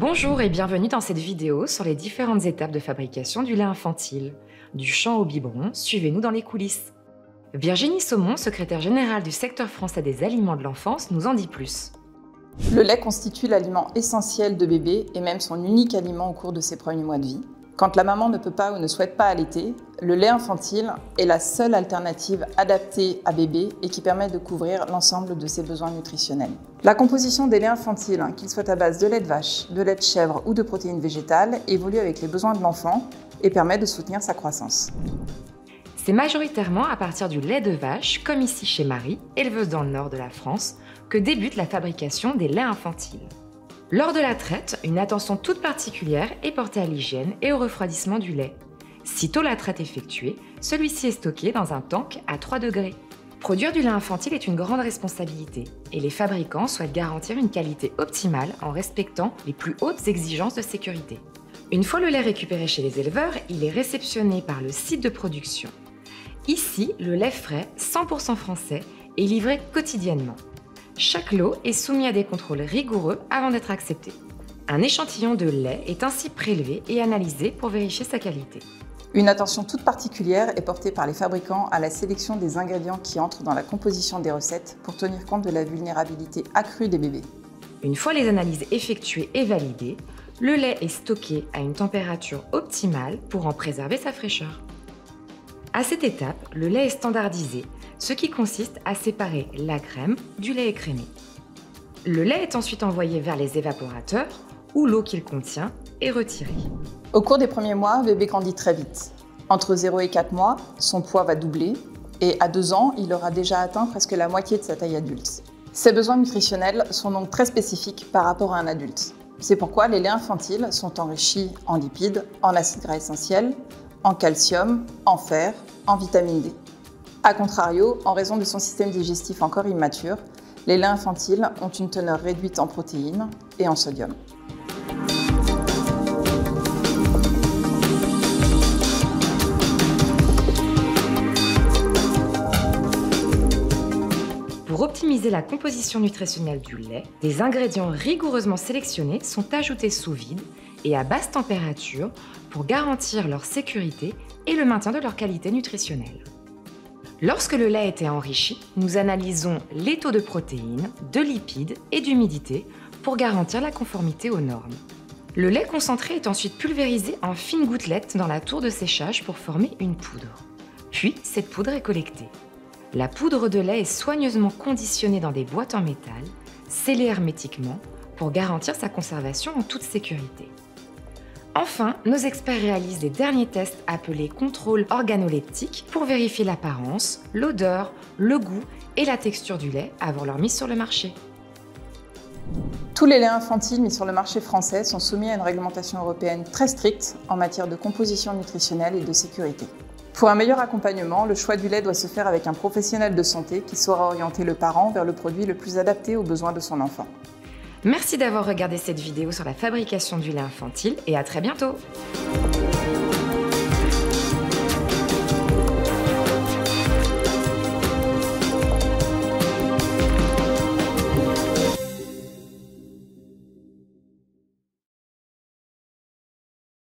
Bonjour et bienvenue dans cette vidéo sur les différentes étapes de fabrication du lait infantile. Du champ au biberon, suivez-nous dans les coulisses. Virginie Saumon, secrétaire générale du secteur français des aliments de l'enfance, nous en dit plus. Le lait constitue l'aliment essentiel de bébé et même son unique aliment au cours de ses premiers mois de vie. Quand la maman ne peut pas ou ne souhaite pas allaiter, le lait infantile est la seule alternative adaptée à bébé et qui permet de couvrir l'ensemble de ses besoins nutritionnels. La composition des laits infantiles, qu'ils soient à base de lait de vache, de lait de chèvre ou de protéines végétales, évolue avec les besoins de l'enfant et permet de soutenir sa croissance. C'est majoritairement à partir du lait de vache, comme ici chez Marie, éleveuse dans le nord de la France, que débute la fabrication des laits infantiles. Lors de la traite, une attention toute particulière est portée à l'hygiène et au refroidissement du lait. Sitôt la traite effectuée, celui-ci est stocké dans un tank à 3 degrés. Produire du lait infantile est une grande responsabilité et les fabricants souhaitent garantir une qualité optimale en respectant les plus hautes exigences de sécurité. Une fois le lait récupéré chez les éleveurs, il est réceptionné par le site de production. Ici, le lait frais, 100% français, est livré quotidiennement. Chaque lot est soumis à des contrôles rigoureux avant d'être accepté. Un échantillon de lait est ainsi prélevé et analysé pour vérifier sa qualité. Une attention toute particulière est portée par les fabricants à la sélection des ingrédients qui entrent dans la composition des recettes pour tenir compte de la vulnérabilité accrue des bébés. Une fois les analyses effectuées et validées, le lait est stocké à une température optimale pour en préserver sa fraîcheur. À cette étape, le lait est standardisé, ce qui consiste à séparer la crème du lait écrémé. Le lait est ensuite envoyé vers les évaporateurs où l'eau qu'il contient est retirée. Au cours des premiers mois, bébé grandit très vite. Entre 0 et 4 mois, son poids va doubler et à 2 ans, il aura déjà atteint presque la moitié de sa taille adulte. Ses besoins nutritionnels sont donc très spécifiques par rapport à un adulte. C'est pourquoi les laits infantiles sont enrichis en lipides, en acides gras essentiels, en calcium, en fer, en vitamine D. A contrario, en raison de son système digestif encore immature, les laits infantiles ont une teneur réduite en protéines et en sodium. Pour optimiser la composition nutritionnelle du lait, des ingrédients rigoureusement sélectionnés sont ajoutés sous vide et à basse température pour garantir leur sécurité et le maintien de leur qualité nutritionnelle. Lorsque le lait a été enrichi, nous analysons les taux de protéines, de lipides et d'humidité pour garantir la conformité aux normes. Le lait concentré est ensuite pulvérisé en fines gouttelettes dans la tour de séchage pour former une poudre. Puis, cette poudre est collectée. La poudre de lait est soigneusement conditionnée dans des boîtes en métal, scellées hermétiquement pour garantir sa conservation en toute sécurité. Enfin, nos experts réalisent les derniers tests appelés contrôles organoleptiques pour vérifier l'apparence, l'odeur, le goût et la texture du lait avant leur mise sur le marché. Tous les laits infantiles mis sur le marché français sont soumis à une réglementation européenne très stricte en matière de composition nutritionnelle et de sécurité. Pour un meilleur accompagnement, le choix du lait doit se faire avec un professionnel de santé qui saura orienter le parent vers le produit le plus adapté aux besoins de son enfant. Merci d'avoir regardé cette vidéo sur la fabrication du lait infantile et à très bientôt!